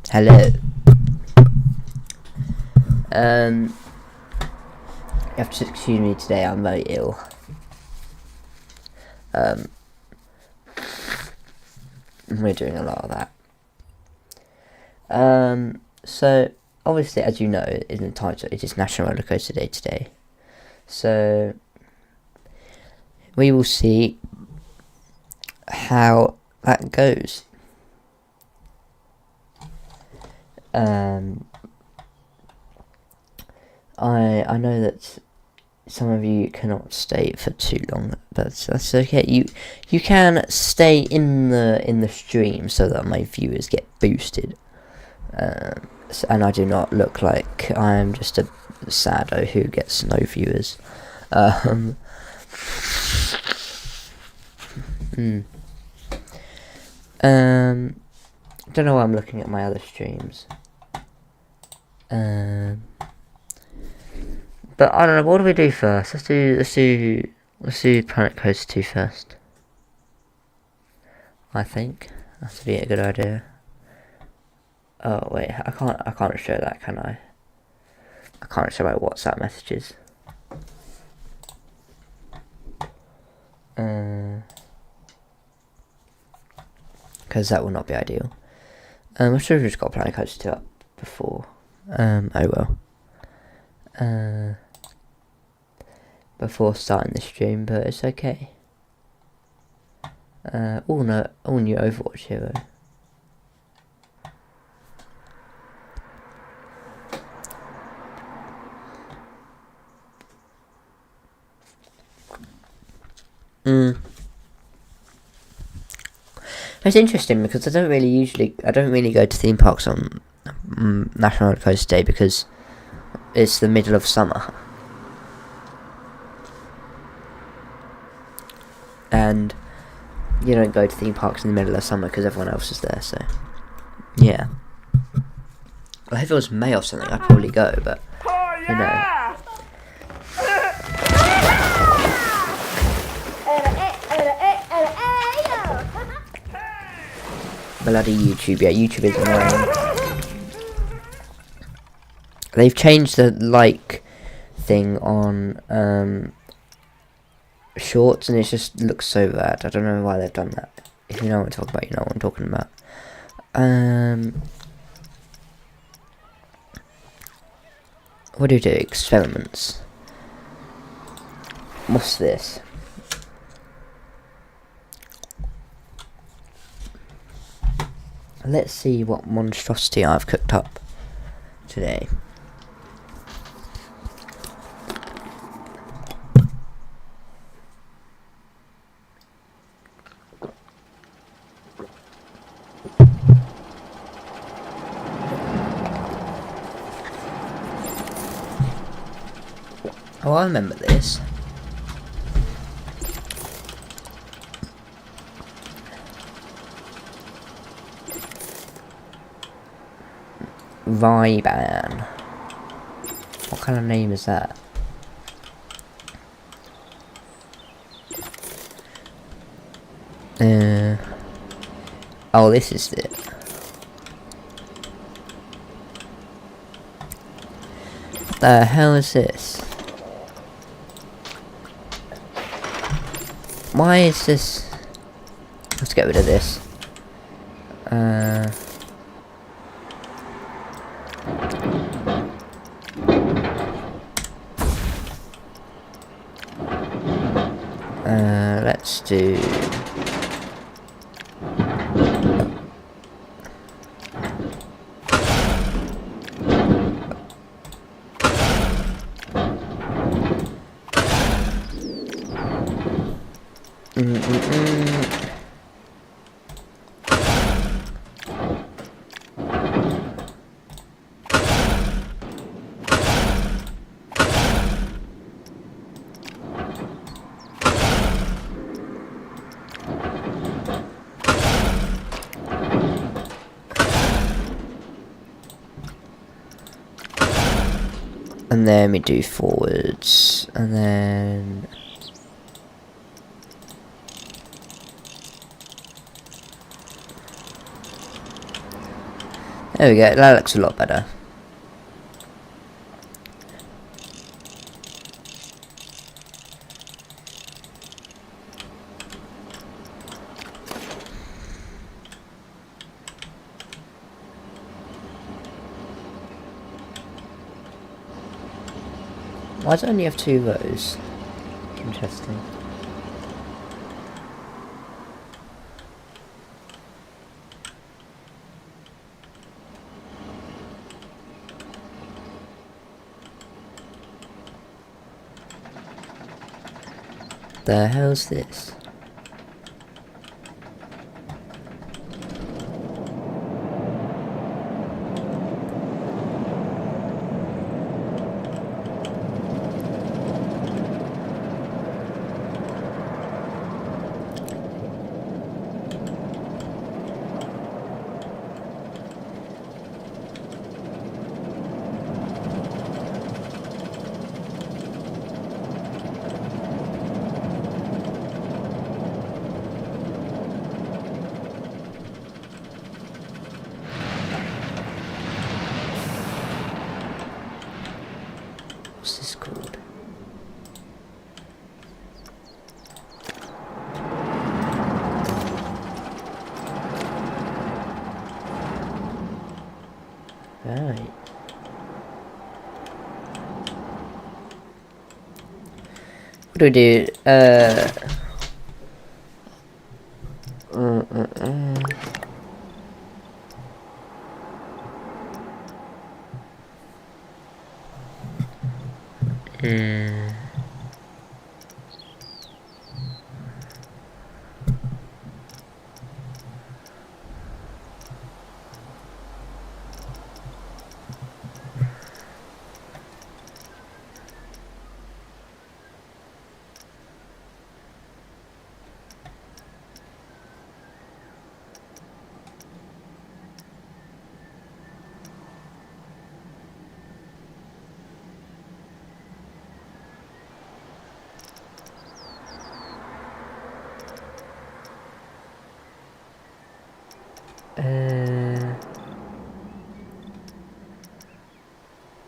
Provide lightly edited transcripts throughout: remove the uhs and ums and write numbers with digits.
Hello. You have to excuse me today, I'm very ill. We're doing a lot of that. So, obviously, as you know, in the title, it is National Rollercoaster Day today. So, we will see how that goes. I know that some of you cannot stay for too long, but that's okay. You can stay in the stream so that my viewers get boosted. And I do not look like I am just a saddo who gets no viewers. Don't know why I'm looking at my other streams. But I don't know. What do we do first? Let's do Planet Coaster 2 first. I think that's be a good idea. Oh wait, I can't show that, can I? I can't show my WhatsApp messages. Because that will not be ideal. I should have just got Planet Coaster 2 up before. Oh well. Before starting the stream, but it's okay. All new Overwatch hero. It's interesting because I don't really go to theme parks on National Roller Coaster Day because it's the middle of summer. And you don't go to theme parks in the middle of summer because everyone else is there, so yeah. Well, if it was May or something, I'd probably go, but you know. Bloody YouTube, yeah, YouTube is annoying. They've changed the like thing on shorts, and it just looks so bad. I don't know why they've done that. If you know what I'm talking about, you know what I'm talking about. What do we do? Experiments. What's this? Let's see what monstrosity I've cooked up today. Oh, I remember this. Viban. What kind of name is that? Oh, this is it. What the hell is this? Why is this? Let's get rid of this. Let's do. And then we do forwards, and then There we go, that looks a lot better. Why does it only have 2 rows? Interesting. The hell's this? What's this called? Right. What do we do?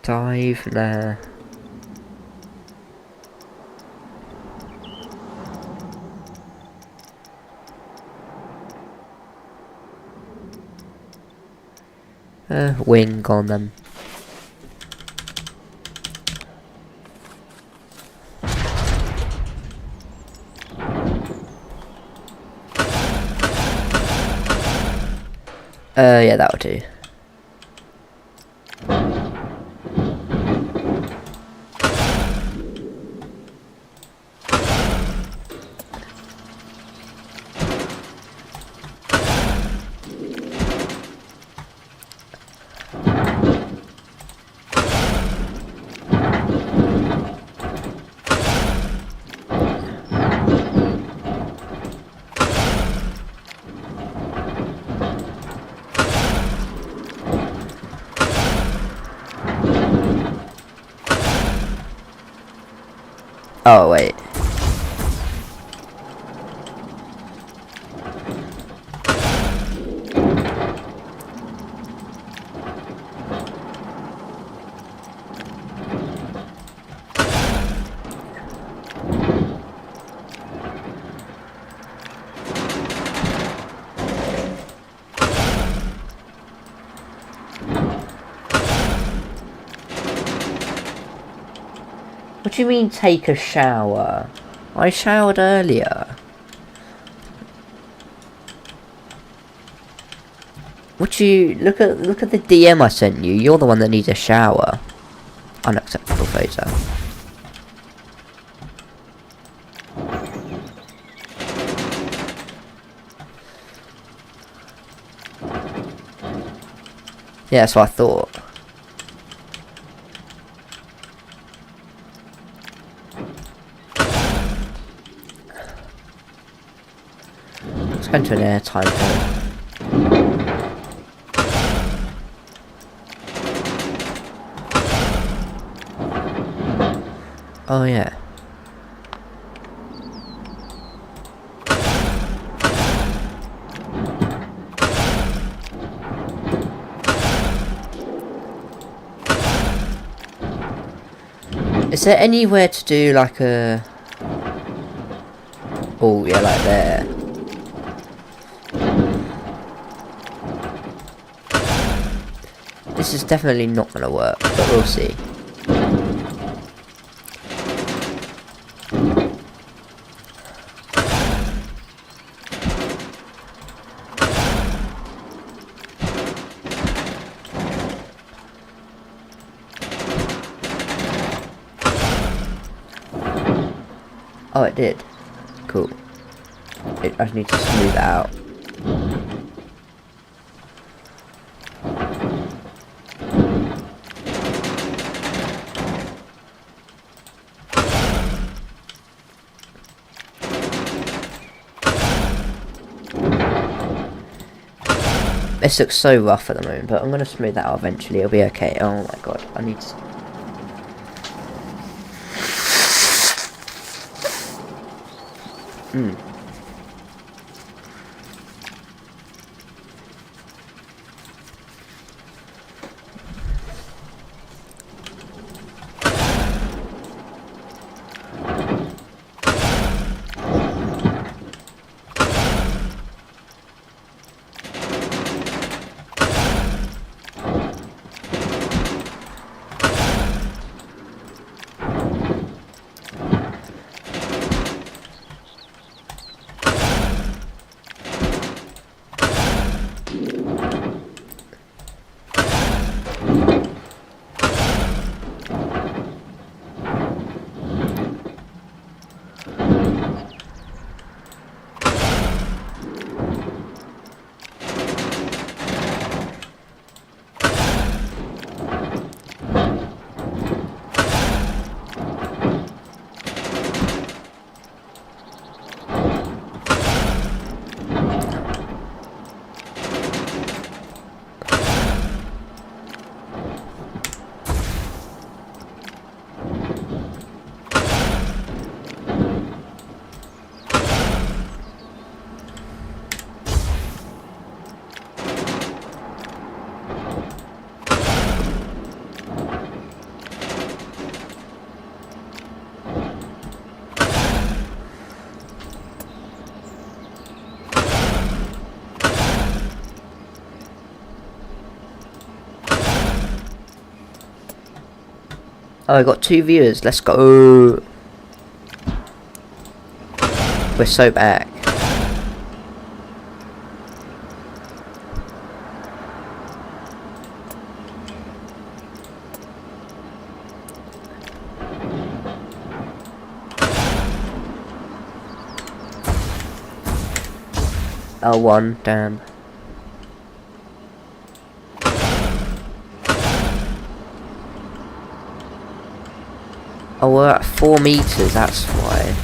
Dive there. Wing on them. Yeah, that'll do. Oh, wait. What do you mean take a shower? I showered earlier. Would you look at the DM I sent you? You're the one that needs a shower. Unacceptable photo. Yeah, that's what I thought. Let's go into an airtime hole. Oh yeah. Is there anywhere to do like a... Oh, yeah, like there. This is definitely not going to work, but we'll see. Oh, it did. Cool. I just need to smooth it out. This looks so rough at the moment, but I'm going to smooth that out eventually. It'll be okay. Oh my god, I need to... Oh, I got 2 viewers. Let's go. We're so back. L1, damn. Oh, we're at 4 meters, that's why.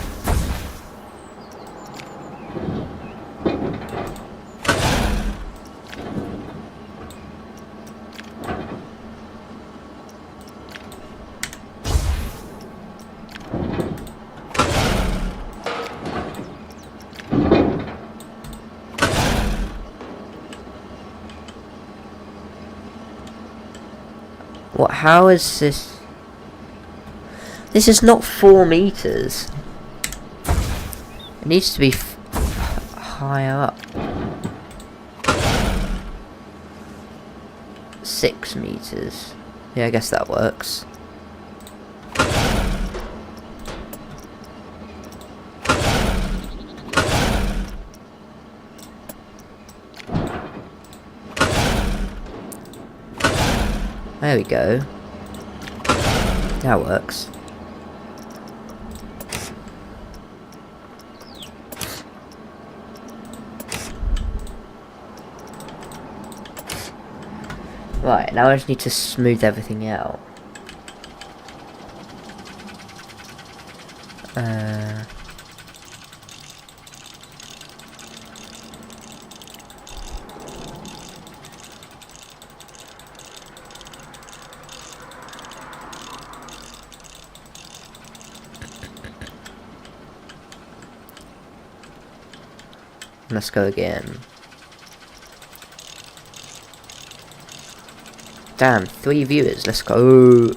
What, how is this? This is not 4 meters. It needs to be higher up. 6 meters. Yeah, I guess that works. There we go. That works. Right, now I just need to smooth everything out. Let's go again. Damn, 3 viewers, let's go.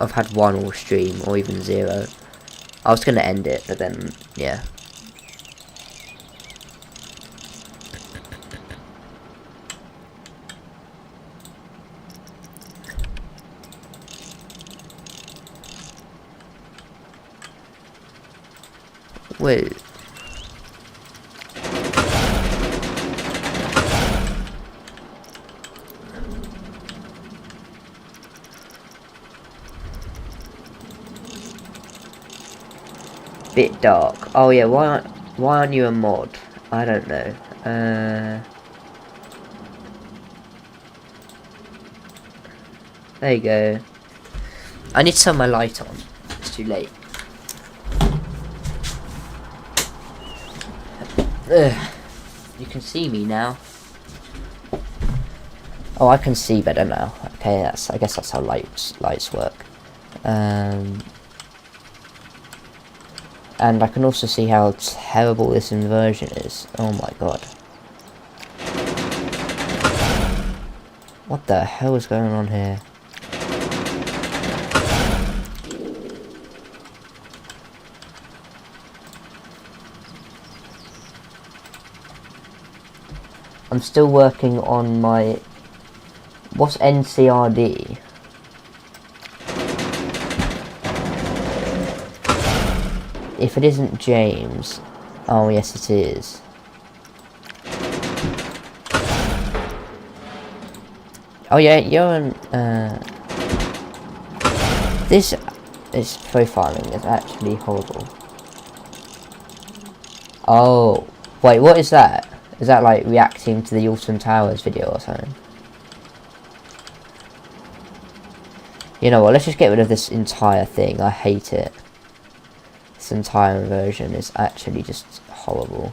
I've had one all stream, or even 0. I was gonna end it, but then, yeah. Wait. Bit dark. Oh yeah, why aren't you a mod? I don't know. There you go. I need to turn my light on. It's too late. Ugh. You can see me now. Oh, I can see better now. Okay, I guess that's how lights work. And I can also see how terrible this inversion is. Oh my god. What the hell is going on here? I'm still working on my... What's NCRD? If it isn't James... Oh yes it is. Oh yeah, you're an... This profiling is actually horrible. Oh, wait, what is that? Is that like reacting to the Alton Towers video or something? You know what, let's just get rid of this entire thing. I hate it. This entire version is actually just horrible.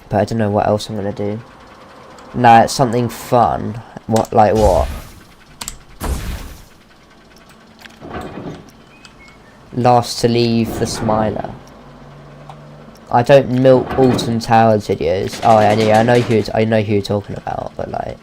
But I don't know what else I'm gonna do. Nah, it's something fun. What, like what? Last to leave the smiler. I don't milk Alton Towers videos. Oh yeah, I know who you're talking about, but like...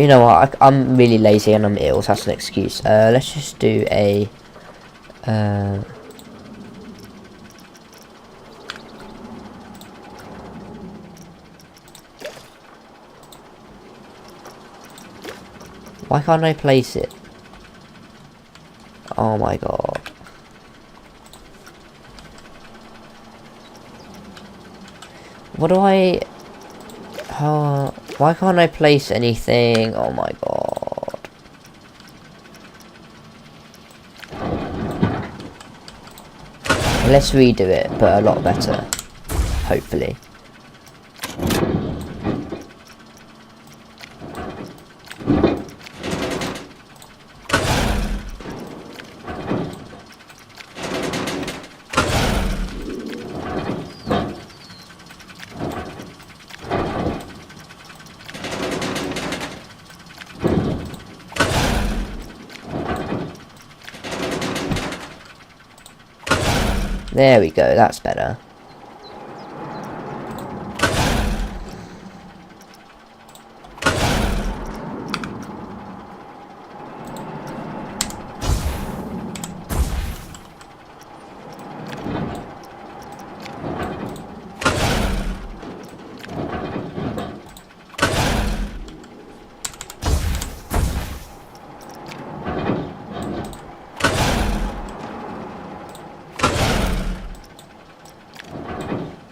you know what, I'm really lazy and I'm ill, so that's an excuse. Let's just do a... Why can't I place it? Oh my god. What do I... why can't I place anything? Oh my god. Let's redo it, but a lot better. Hopefully. There we go, that's better.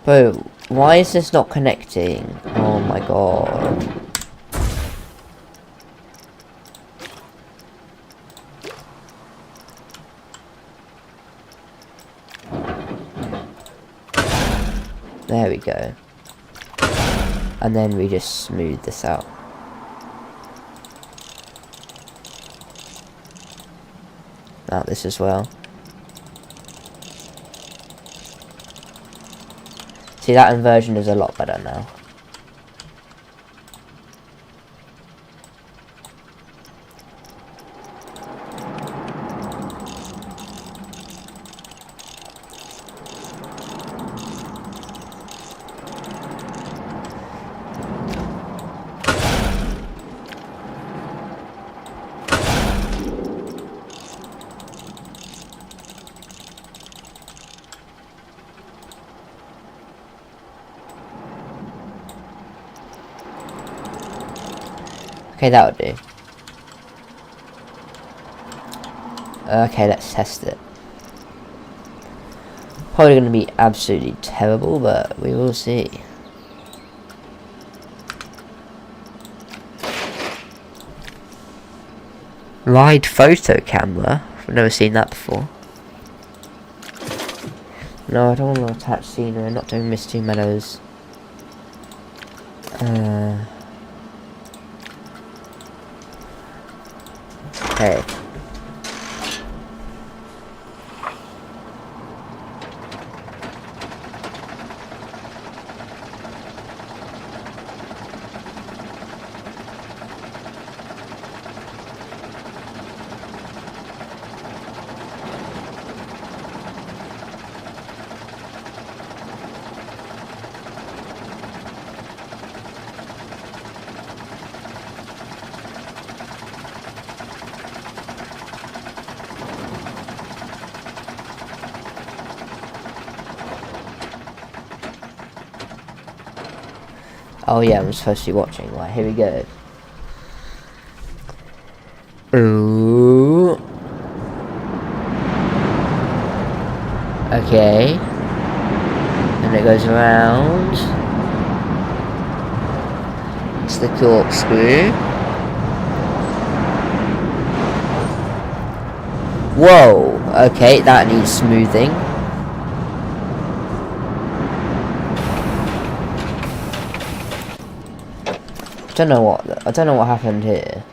Bro, why is this not connecting? Oh my god. There we go. And then we just smooth this out. Now this as well. See, that inversion is a lot better now. Okay, that'll do. Okay, let's test it. Probably going to be absolutely terrible, but we will see. Ride photo camera? I've never seen that before. No, I don't want to attach scenery. I'm not doing Misty Meadows. Okay. Oh yeah, I'm supposed to be watching. Right, here we go. Ooh. Okay. And it goes around. It's the corkscrew. Whoa. Okay, that needs smoothing. I don't know what happened here.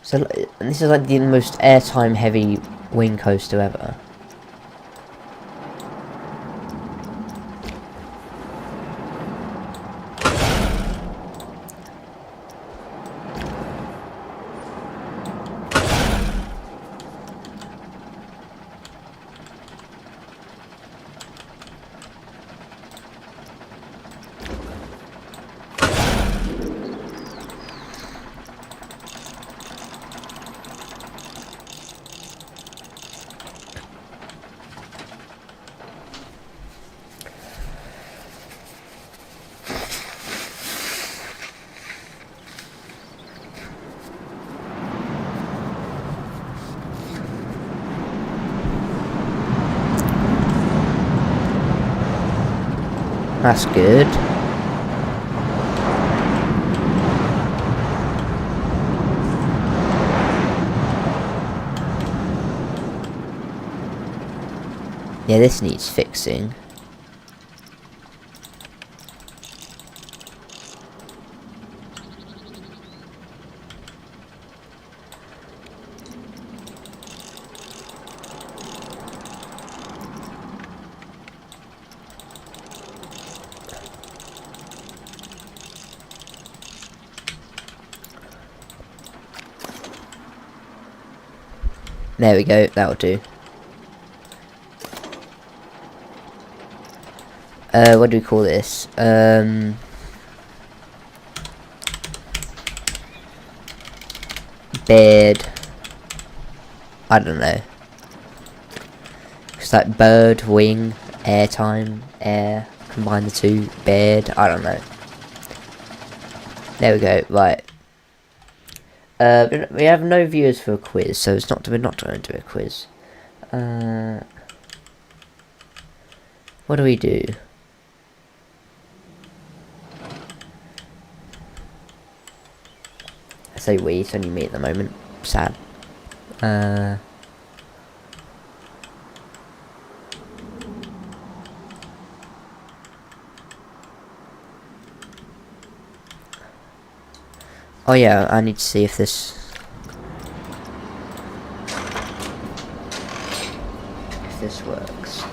So this is like the most airtime heavy wing coaster ever. That's good. Yeah, this needs fixing. There we go, that'll do. What do we call this? Bed. I don't know. It's like bird, wing, airtime, air, combine the two, bed, I don't know. There we go, right. We have no viewers for a quiz, so we're not going to do a quiz. What do we do? I say we, it's only me at the moment. Sad. Oh yeah, I need to see if this works.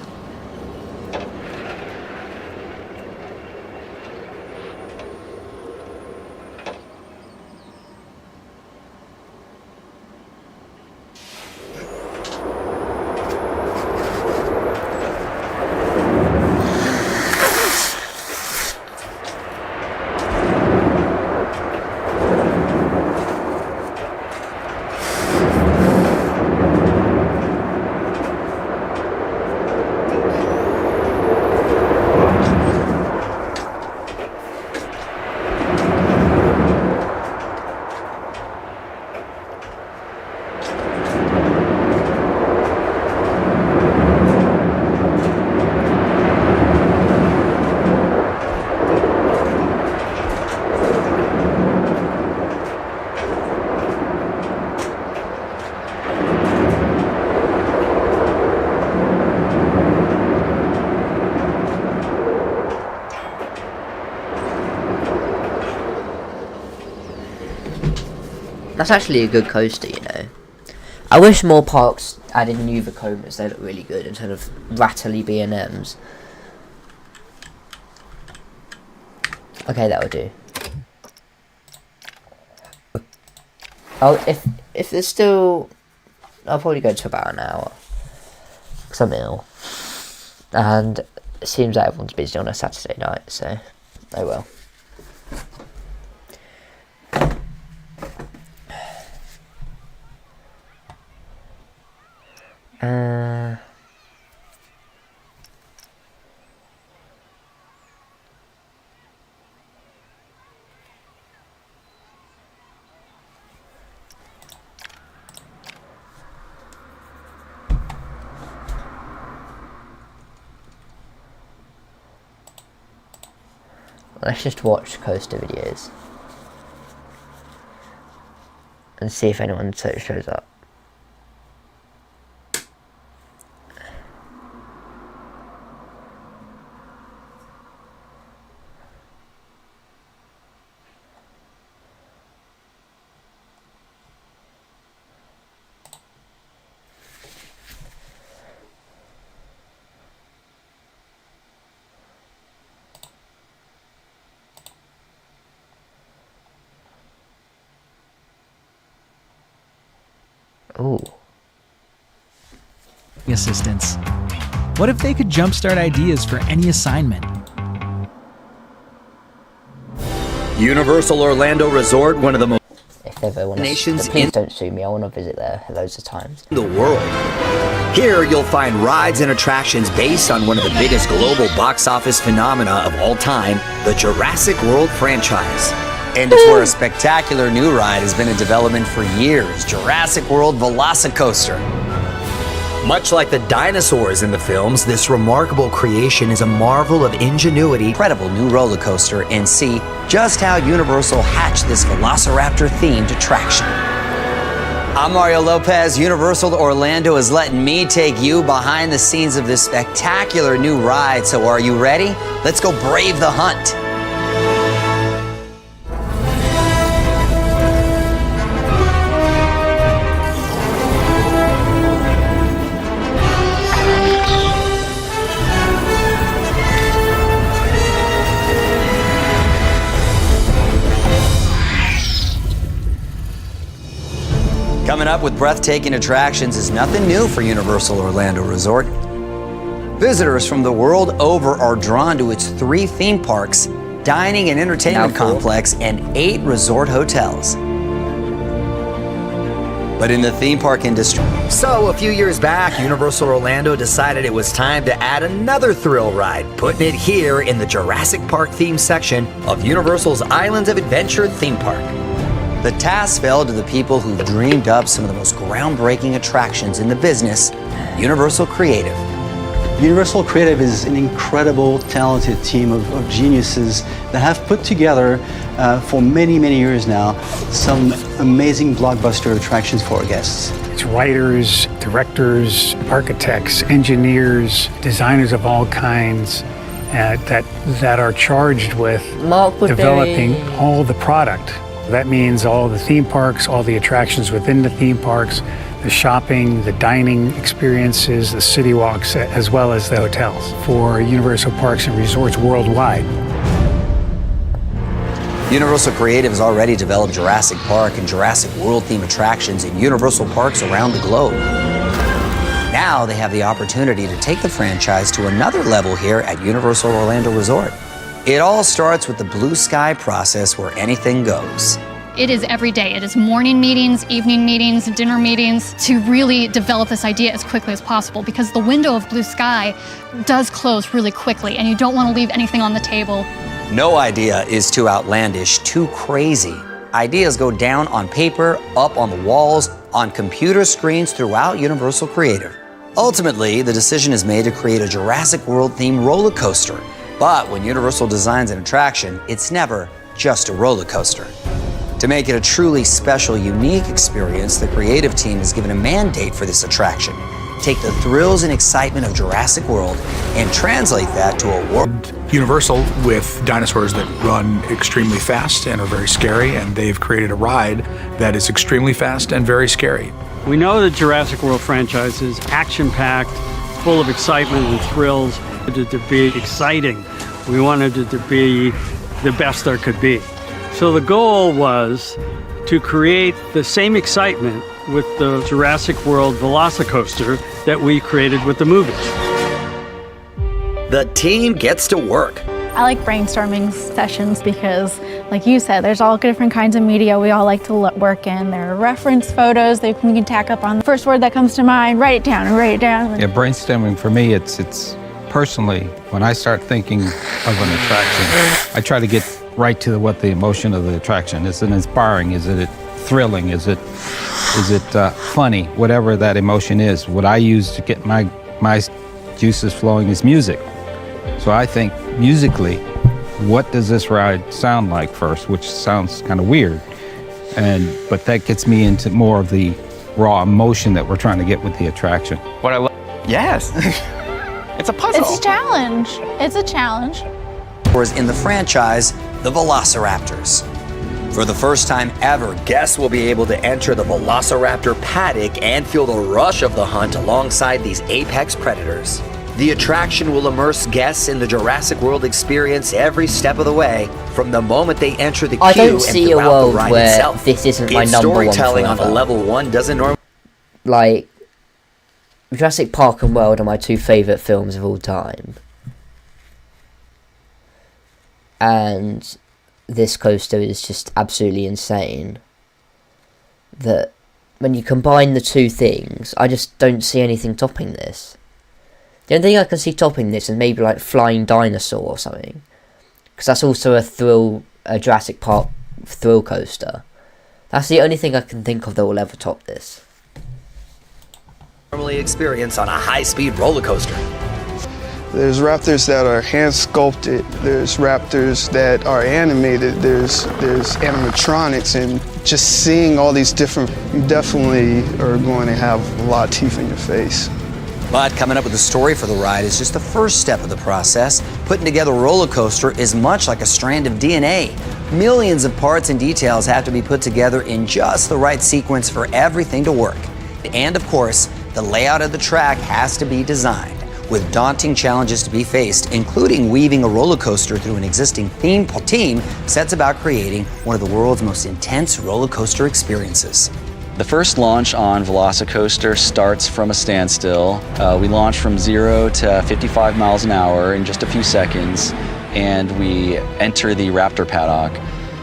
That's actually a good coaster, you know. I wish more parks added new Vekomas. They look really good instead of rattly B&Ms. Okay, that'll do. Oh, if there's still, I'll probably go to about an hour. 'Cause I'm ill, and it seems like everyone's busy on a Saturday night. So, oh well. Let's just watch coaster videos and see if anyone shows up. Ooh. Assistance. What if they could jumpstart ideas for any assignment? Universal Orlando Resort, one of the most If ever want nations to, please in don't sue me. I want to visit there loads of times. the world. Here you'll find rides and attractions based on one of the biggest global box office phenomena of all time, the Jurassic World franchise. And it's where a spectacular new ride has been in development for years, Jurassic World VelociCoaster. Much like the dinosaurs in the films, this remarkable creation is a marvel of ingenuity, incredible new roller coaster, and see just how Universal hatched this Velociraptor-themed attraction. I'm Mario Lopez. Universal Orlando is letting me take you behind the scenes of this spectacular new ride. So are you ready? Let's go brave the hunt. Coming up with breathtaking attractions is nothing new for Universal Orlando Resort. Visitors from the world over are drawn to its 3 theme parks, dining and entertainment complex, and 8 resort hotels. But in the theme park industry. So a few years back, Universal Orlando decided it was time to add another thrill ride, putting it here in the Jurassic Park theme section of Universal's Islands of Adventure theme park. The task fell to the people who dreamed up some of the most groundbreaking attractions in the business, Universal Creative. Universal Creative is an incredible, talented team of geniuses that have put together for many, many years now some amazing blockbuster attractions for our guests. It's writers, directors, architects, engineers, designers of all kinds that are charged with developing all the product. That means all the theme parks, all the attractions within the theme parks, the shopping, the dining experiences, the city walks, as well as the hotels for Universal Parks and Resorts worldwide. Universal Creative has already developed Jurassic Park and Jurassic World theme attractions in Universal Parks around the globe. Now they have the opportunity to take the franchise to another level here at Universal Orlando Resort. It all starts with the blue sky process where anything goes. It is every day. It is morning meetings, evening meetings, dinner meetings to really develop this idea as quickly as possible, because the window of blue sky does close really quickly and you don't want to leave anything on the table. No idea is too outlandish, too crazy. Ideas go down on paper, up on the walls, on computer screens throughout Universal Creative. Ultimately, the decision is made to create a Jurassic World themed roller coaster. But when Universal designs an attraction, it's never just a roller coaster. To make it a truly special, unique experience, the creative team is given a mandate for this attraction. Take the thrills and excitement of Jurassic World and translate that to a world. Universal, with dinosaurs that run extremely fast and are very scary, and they've created a ride that is extremely fast and very scary. We know the Jurassic World franchise is action-packed, full of excitement and thrills. We wanted it to be exciting. We wanted it to be the best there could be. So the goal was to create the same excitement with the Jurassic World VelociCoaster that we created with the movies. The team gets to work. I like brainstorming sessions because, like you said, there's all different kinds of media we all like to work in. There are reference photos that we can tack up on the first word that comes to mind, write it down and write it down. Yeah, brainstorming for me, it's personally, when I start thinking of an attraction, I try to get right to what the emotion of the attraction is. Is it inspiring? Is it thrilling? Is it funny? Whatever that emotion is. What I use to get my juices flowing is music. So I think musically, what does this ride sound like first? Which sounds kind of weird, but that gets me into more of the raw emotion that we're trying to get with the attraction. What I love, yes, it's a puzzle. It's a challenge. It's a challenge. In the franchise, the Velociraptors. For the first time ever, guests will be able to enter the Velociraptor paddock and feel the rush of the hunt alongside these apex predators. The attraction will immerse guests in the Jurassic World experience every step of the way, from the moment they enter the queue I don't and see a throughout world the ride where itself. this isn't my If number one storytelling on a forever. level 1 doesn't normally... Like, Jurassic Park and World are my two favourite films of all time. And this coaster is just absolutely insane. That when you combine the two things, I just don't see anything topping this. The only thing I can see topping this is maybe like Flying Dinosaur or something. Because that's also a Jurassic Park thrill coaster. That's the only thing I can think of that will ever top this. normally experience on a high-speed roller coaster. There's raptors that are hand sculpted. There's raptors that are animated. There's animatronics, and just seeing all these different, you definitely are going to have a lot of teeth in your face. But coming up with a story for the ride is just the first step of the process. Putting together a roller coaster is much like a strand of DNA. Millions of parts and details have to be put together in just the right sequence for everything to work. And of course, the layout of the track has to be designed, with daunting challenges to be faced, including weaving a roller coaster through an existing theme. Team sets about creating one of the world's most intense roller coaster experiences. The first launch on VelociCoaster starts from a standstill. We launch from 0 to 55 miles an hour in just a few seconds, and we enter the Raptor paddock.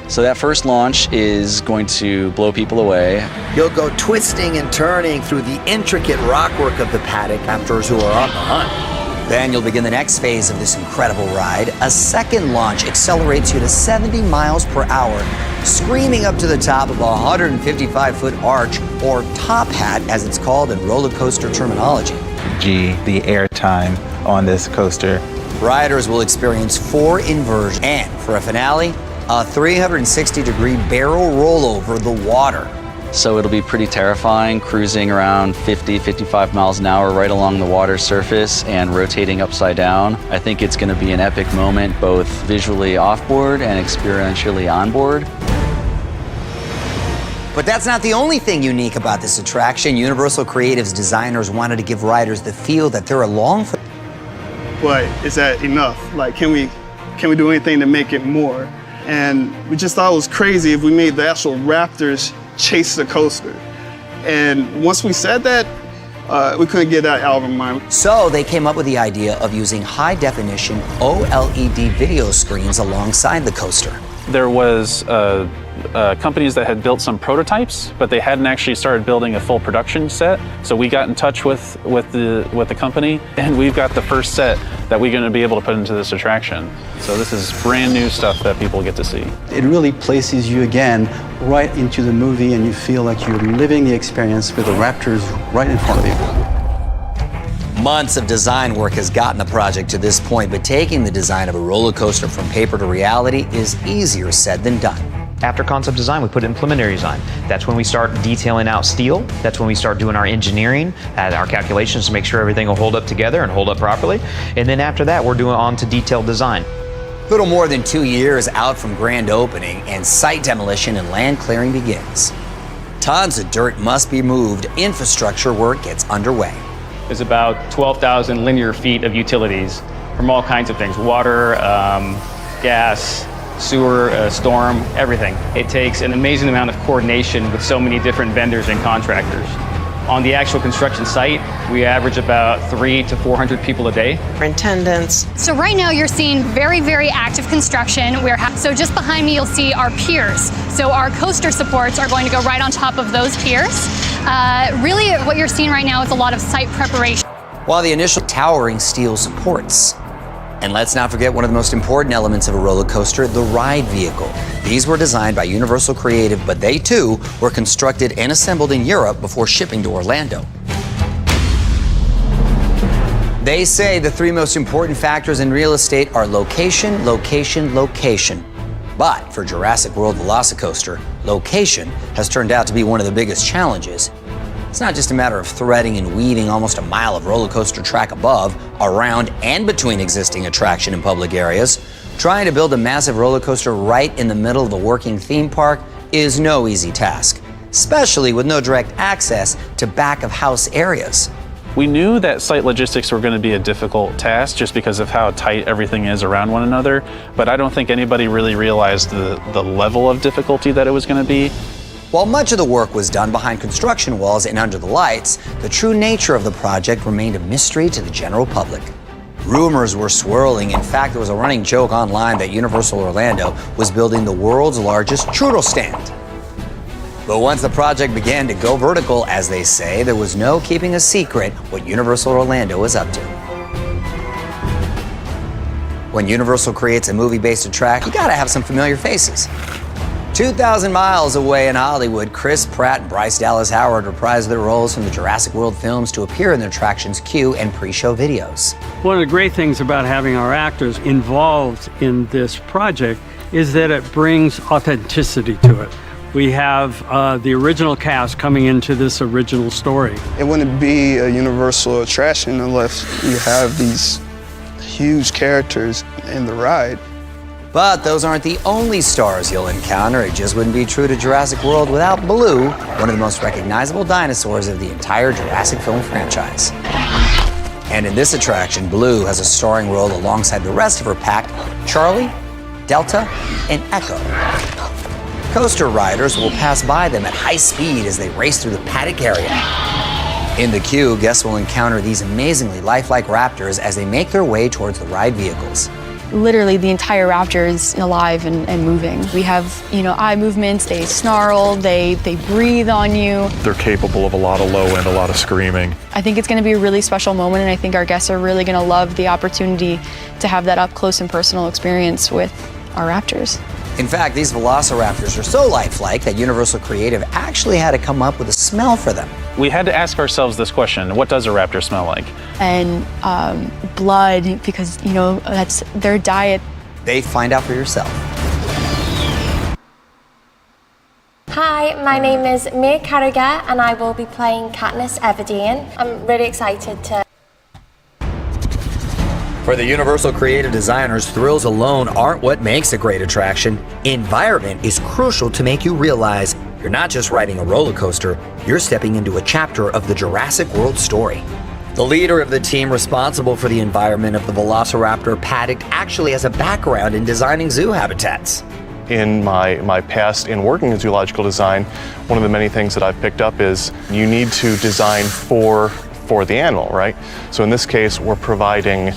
So that first launch is going to blow people away. You'll go twisting and turning through the intricate rockwork of the paddock, raptors who are on the hunt. Then you'll begin the next phase of this incredible ride. A second launch accelerates you to 70 miles per hour, screaming up to the top of a 155-foot arch, or top hat as it's called in roller coaster terminology. The airtime on this coaster. Riders will experience 4 inversions, and for a finale, a 360-degree barrel rollover the water. So it'll be pretty terrifying, cruising around 50, 55 miles an hour right along the water surface and rotating upside down. I think it's going to be an epic moment, both visually off-board and experientially on-board. But that's not the only thing unique about this attraction. Universal Creative's designers wanted to give riders the feel that they're along for. But is that enough? Like, can we do anything to make it more? And we just thought it was crazy if we made the actual Raptors chase the coaster. And once we said that, we couldn't get that out of our mind. So they came up with the idea of using high-definition OLED video screens alongside the coaster. There was companies that had built some prototypes, but they hadn't actually started building a full production set. So we got in touch with the company, and we've got the first set that we're going to be able to put into this attraction. So this is brand new stuff that people get to see. It really places you again right into the movie, and you feel like you're living the experience with the Raptors right in front of you. Months of design work has gotten the project to this point, but taking the design of a roller coaster from paper to reality is easier said than done. After concept design, we put it in preliminary design. That's when we start detailing out steel. That's when we start doing our engineering, our calculations to make sure everything will hold up together and hold up properly. And then after that, we're doing on to detailed design. Little more than 2 years out from grand opening, and site demolition and land clearing begins. Tons of dirt must be moved. Infrastructure work gets underway. There's about 12,000 linear feet of utilities from all kinds of things: water, gas, sewer, storm, everything. It takes an amazing amount of coordination with so many different vendors and contractors. On the actual construction site, we average about 300 to 400 people a day. Attendants. So right now you're seeing very, very active construction. So just behind me you'll see our piers. So our coaster supports are going to go right on top of those piers. Really what you're seeing right now is a lot of site preparation. While the initial towering steel supports. And let's not forget one of the most important elements of a roller coaster, the ride vehicle. These were designed by Universal Creative, but they too were constructed and assembled in Europe before shipping to Orlando. They say the 3 most important factors in real estate are location, location, location. But for Jurassic World VelociCoaster, location has turned out to be one of the biggest challenges. It's not just a matter of threading and weaving almost a mile of roller coaster track above, around, and between existing attraction and public areas. Trying to build a massive roller coaster right in the middle of a working theme park is no easy task, especially with no direct access to back-of-house areas. We knew that site logistics were going to be a difficult task just because of how tight everything is around one another, but I don't think anybody really realized the level of difficulty that it was going to be. While much of the work was done behind construction walls and under the lights, the true nature of the project remained a mystery to the general public. Rumors were swirling. In fact, there was a running joke online that Universal Orlando was building the world's largest churro stand. But once the project began to go vertical, as they say, there was no keeping a secret what Universal Orlando was up to. When Universal creates a movie-based attraction, you gotta have some familiar faces. 2,000 miles away in Hollywood, Chris Pratt and Bryce Dallas Howard reprised their roles from the Jurassic World films to appear in the attraction's queue and pre-show videos. One of the great things about having our actors involved in this project is that it brings authenticity to it. We have the original cast coming into this original story. It wouldn't be a Universal attraction unless you have these huge characters in the ride. But those aren't the only stars you'll encounter. It just wouldn't be true to Jurassic World without Blue, one of the most recognizable dinosaurs of the entire Jurassic film franchise. And in this attraction, Blue has a starring role alongside the rest of her pack, Charlie, Delta, and Echo. Coaster riders will pass by them at high speed as they race through the paddock area. In the queue, guests will encounter these amazingly lifelike raptors as they make their way towards the ride vehicles. literally the entire raptor is alive and moving. We have, eye movements, they snarl, they breathe on you. They're capable of a lot of low end, a lot of screaming. I think it's going to be a really special moment, and I think our guests are really going to love the opportunity to have that up close and personal experience with our raptors. In fact, these velociraptors are so lifelike that Universal Creative actually had to come up with a smell for them. We had to ask ourselves this question: what does a raptor smell like? And blood, because that's their diet. They find out for yourself. Hi, my name is Mia Carragher and I will be playing Katniss Everdeen. I'm really excited to... For the Universal creative designers, thrills alone aren't what makes a great attraction. Environment is crucial to make you realize you're not just riding a roller coaster, you're stepping into a chapter of the Jurassic World story. The leader of the team responsible for the environment of the Velociraptor paddock actually has a background in designing zoo habitats. In my past in working in zoological design, one of the many things that I've picked up is you need to design for the animal, right? So in this case, we're providing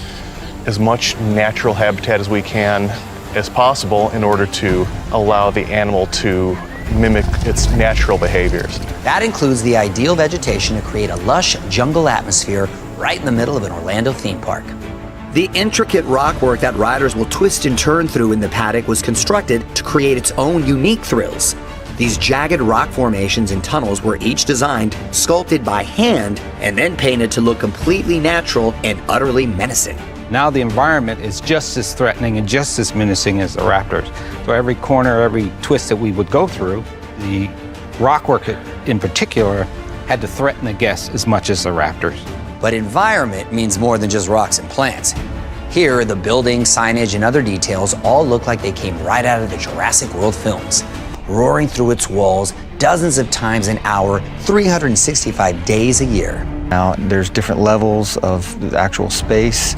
as much natural habitat as we can as possible in order to allow the animal to mimic its natural behaviors. That includes the ideal vegetation to create a lush jungle atmosphere right in the middle of an Orlando theme park. The intricate rockwork that riders will twist and turn through in the paddock was constructed to create its own unique thrills. These jagged rock formations and tunnels were each designed, sculpted by hand, and then painted to look completely natural and utterly menacing. Now the environment is just as threatening and just as menacing as the raptors. So every corner, every twist that we would go through, the rockwork in particular had to threaten the guests as much as the raptors. But environment means more than just rocks and plants. Here, the building, signage, and other details all look like they came right out of the Jurassic World films, roaring through its walls dozens of times an hour, 365 days a year. Now, there's different levels of the actual space,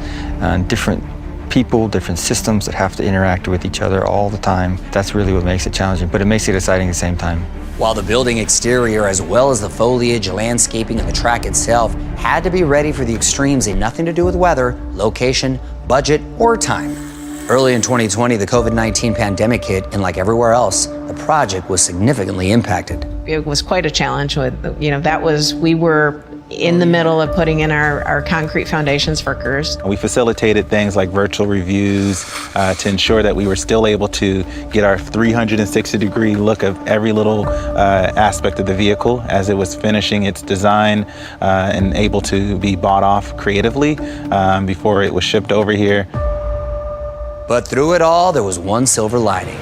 different people, different systems that have to interact with each other all the time. That's really what makes it challenging, but it makes it exciting at the same time. While the building exterior, as well as the foliage, landscaping, and the track itself, had to be ready for the extremes in nothing to do with weather, location, budget, or time. Early in 2020, the COVID-19 pandemic hit, and like everywhere else, the project was significantly impacted. It was quite a challenge. We were in the middle of putting in our concrete foundations for GERS. We facilitated things like virtual reviews to ensure that we were still able to get our 360-degree look of every little aspect of the vehicle as it was finishing its design and able to be bought off creatively before it was shipped over here. But through it all, there was one silver lining.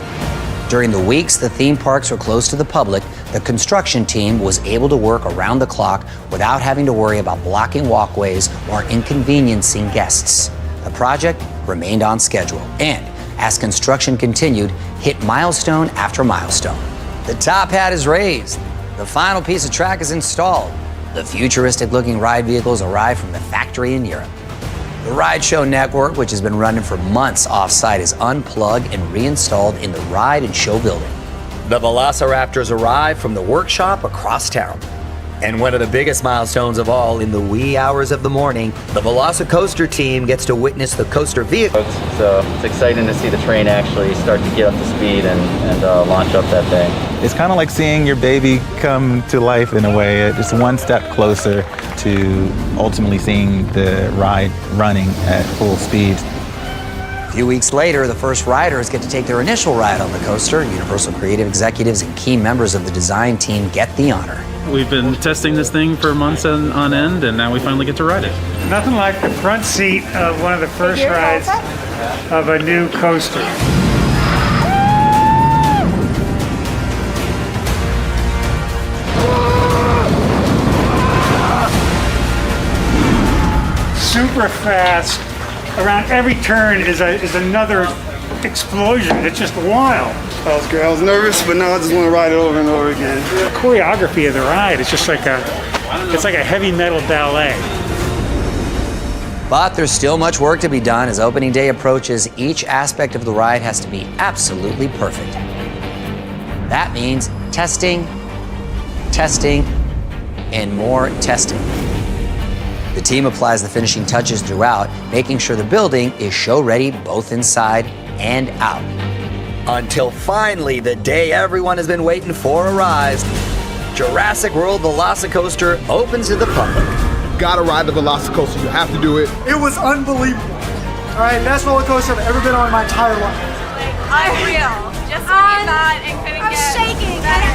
During the weeks the theme parks were closed to the public, the construction team was able to work around the clock without having to worry about blocking walkways or inconveniencing guests. The project remained on schedule and, as construction continued, hit milestone after milestone. The top hat is raised. The final piece of track is installed. The futuristic-looking ride vehicles arrive from the factory in Europe. The Ride Show Network, which has been running for months off-site, is unplugged and reinstalled in the Ride and Show building. The Velociraptors arrive from the workshop across town. And one of the biggest milestones of all, in the wee hours of the morning, the VelociCoaster team gets to witness the coaster vehicle. So it's exciting to see the train actually start to get up to speed and launch up that thing. It's kind of like seeing your baby come to life in a way, just one step closer to ultimately seeing the ride running at full speed. A few weeks later, the first riders get to take their initial ride on the coaster. Universal creative executives and key members of the design team get the honor. We've been testing this thing for months on end, and now we finally get to ride it. Nothing like the front seat of one of the first rides of a new coaster. Super fast. Around every turn is another explosion. It's just wild. I was nervous, but now I just want to ride it over and over again. The choreography of the ride is just like a heavy metal ballet. But there's still much work to be done. As opening day approaches, each aspect of the ride has to be absolutely perfect. That means testing, testing, and more testing. The team applies the finishing touches throughout, making sure the building is show ready both inside and out. Until finally, the day everyone has been waiting for arrives. Jurassic World VelociCoaster opens to the public. Gotta ride the VelociCoaster, you have to do it. It was unbelievable. All right, best roller coaster I've ever been on in my entire life. Unreal. Just when you thought it couldn't get shaking, better,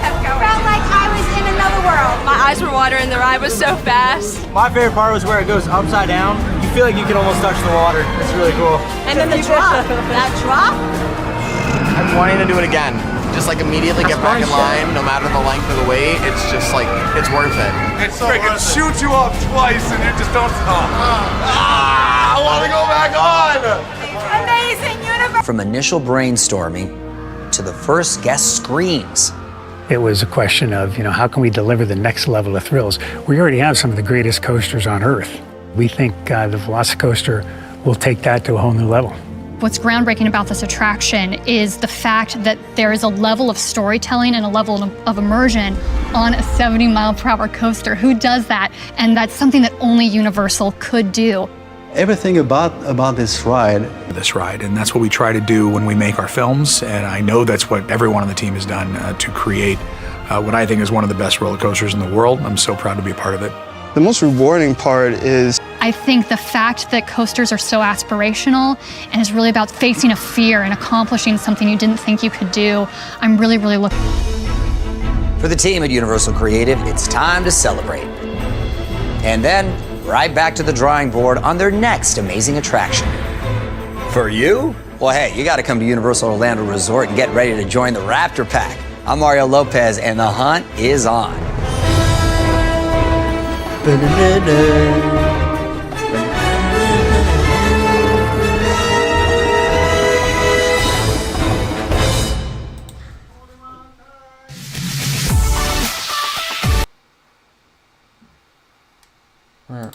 I felt like I was in another world. My eyes were watering, the ride was so fast. My favorite part was where it goes upside down. You feel like you can almost touch the water. It's really cool. And then the drop. That drop? I'm wanting to do it again. Just like immediately get back in line, no matter the length of the wait. It's just like, it's worth it. It's freaking shoot you off twice and you just don't stop. I want to go back on! Amazing universe! From initial brainstorming to the first guest screams. It was a question of, how can we deliver the next level of thrills? We already have some of the greatest coasters on Earth. We think the VelociCoaster will take that to a whole new level. What's groundbreaking about this attraction is the fact that there is a level of storytelling and a level of immersion on a 70-mile-per-hour coaster. Who does that? And that's something that only Universal could do. Everything about this ride, and that's what we try to do when we make our films, and I know that's what everyone on the team has done to create what I think is one of the best roller coasters in the world. I'm so proud to be a part of it. The most rewarding part is I think the fact that coasters are so aspirational and is really about facing a fear and accomplishing something you didn't think you could do, I'm really, really looking. For the team at Universal Creative, it's time to celebrate. And then, right back to the drawing board on their next amazing attraction. For you? Well, hey, you got to come to Universal Orlando Resort and get ready to join the Raptor Pack. I'm Mario Lopez, and the hunt is on. Well,